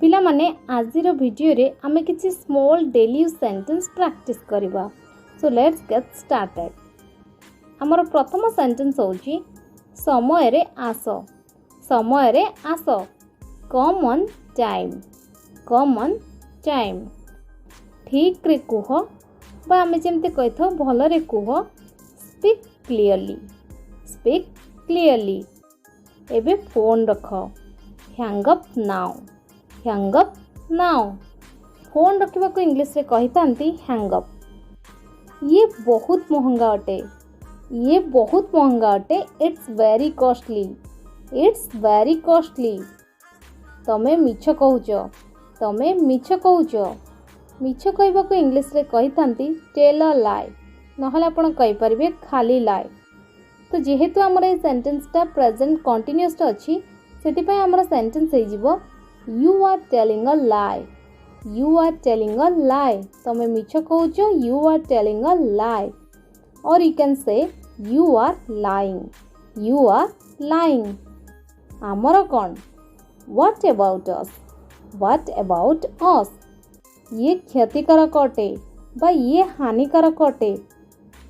पिला माने आजिर वीडियो रे आमे किछि small daily use sentence practice करबा। So let's get started. हमर प्रथम सेंटेंस होची समय रे आस। समय रे आस। Come on time. Come on time. ठीक रे कुह बा आमे जेमते कहिथो भलो रे कुह। Speak clearly. Speak clearly. एबे फोन रख। Hang up now. Hang up now. Phone रखिबा को इंग्लिश रे कहितांती हैंग अप। ये बहुत महंगा अटे। ये बहुत महंगा अटे। It's very costly. It's very costly. तमे मिछ कहूच। तमे मिछ कहूच। मिछ कहबा को इंग्लिश रे कहितांती टेल अ लाई। नहले आपण कहि परिबे खाली लाई। तो जेहेतु हमर ए सेंटेंस टा प्रेजेंट कंटीन्यूअस टा अछि सेति पय हमर सेंटेंस हे जिवो You are telling a lie. You are telling a lie. तमे मिछ कहूच you are telling a lie. Or you can say you are lying. You are lying. आमर कौन? What about us? What about us? ये क्षतिकारक अटे बा ये हानिकारक अटे।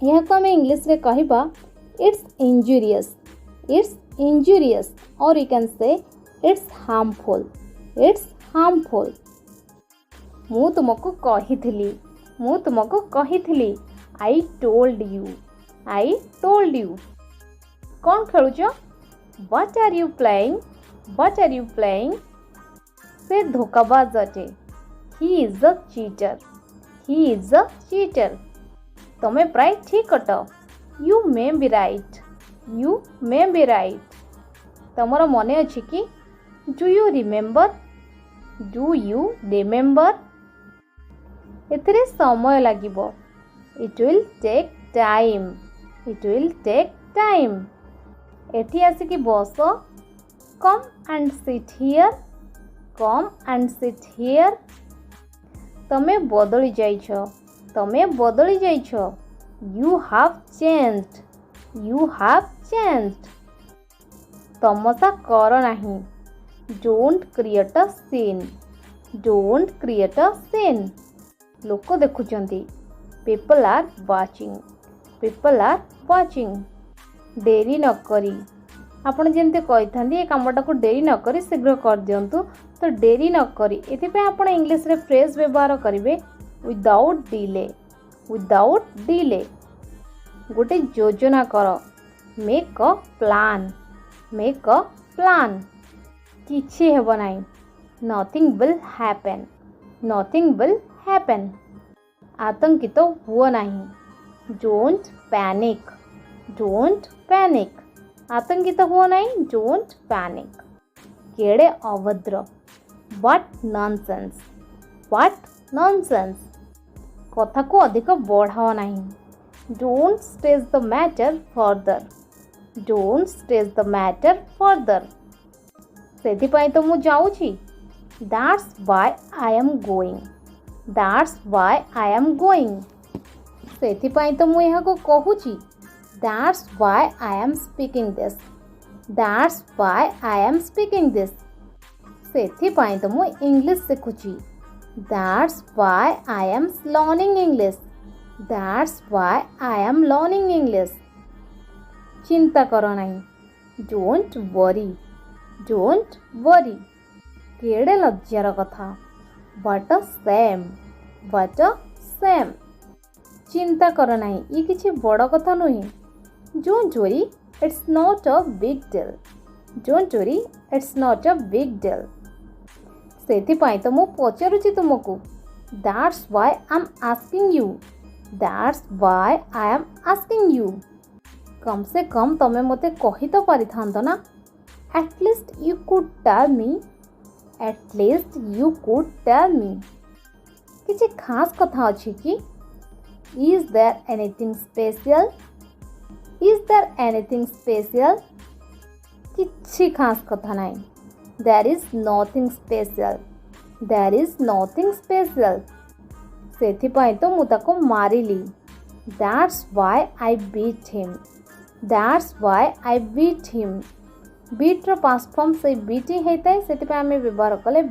यह को हमें इंग्लिश रे कहिबा it's injurious. It's injurious. Or you can say it's harmful. It's harmful. मु तुमको कहिथिली। मु तुमको कहिथिली। I told you. I told you. कौन खेलुच? What are you playing? What are you playing? से धोखाबाज अटे। He is a cheater. He is a cheater. तमे प्राय ठीक अट। You may be right. You may be right. तमरो मने अछि कि Do you remember? Do you remember? एथिरे समय लागिबो। It will take time. It will take time. एठी आसी कि बस। Come and sit here. Come and sit here. तमे बदली जाइछ। तमे बदली जाइछ। You have changed. You have changed. तमसा कर नाही। Don't create a scene. Don't create a scene. लोक देखुचंती। People are watching. People are watching. Dairy न करी। आपण जेमते कहिथांदी ए कामटा को डेरी न करी शीघ्र कर दियंतु। तो डेरी न करी एथि पे आपण इंग्लिश रे फ्रेज व्यवहार करिवे विदाउट डिले। Without delay. गोटे योजना कर। Make a plan. Make a plan. किछि हेबो नाही। Nothing will happen. Nothing will happen. आतंकित हुओ नाही। Don't panic. Don't panic. आतंकित हुओ नाही। Don't panic. केड़े अभद्र। What nonsense. What nonsense. कथा को अधिक बढ़ाओ नाही। Don't stress the matter further. Don't stress the matter further. सेथिपाई तो मु जाउछि। That's why I am going. That's why I am going. सेथिपाई तो मु यहाँ को कहूछि। That's why I am speaking this. That's why I am speaking this. सेथिपाई तो मु English सिखुछि। That's why I am learning English. That's why I am learning English. चिंता करो नहीं। Don't worry. Don't worry. केड़े लज्जार कथा। What a shame. What a shame. चिंता कर नहीं ये किछि बड़ कथा नुही। Don't worry. It's not a big deal. Don't worry. It's not a big deal. सेथिपाई तो मु पचारुछि तुमको। That's why I'm asking you. That's why I am asking you. कम से कम तमे मते कहि तो परिथांत ना। At least you could tell me. At least you could tell me. किछि खास कथा अछि कि? Is there anything special? Is there anything special? किछि खास कथा नाही। There is nothing special. There is nothing special. सेथिपाई तो मु ताको मारिली। That's why I beat him. That's why I beat him. Beat रो पास्ट फॉर्म से बीटी हेताय सेति पे आमे व्यवहार कले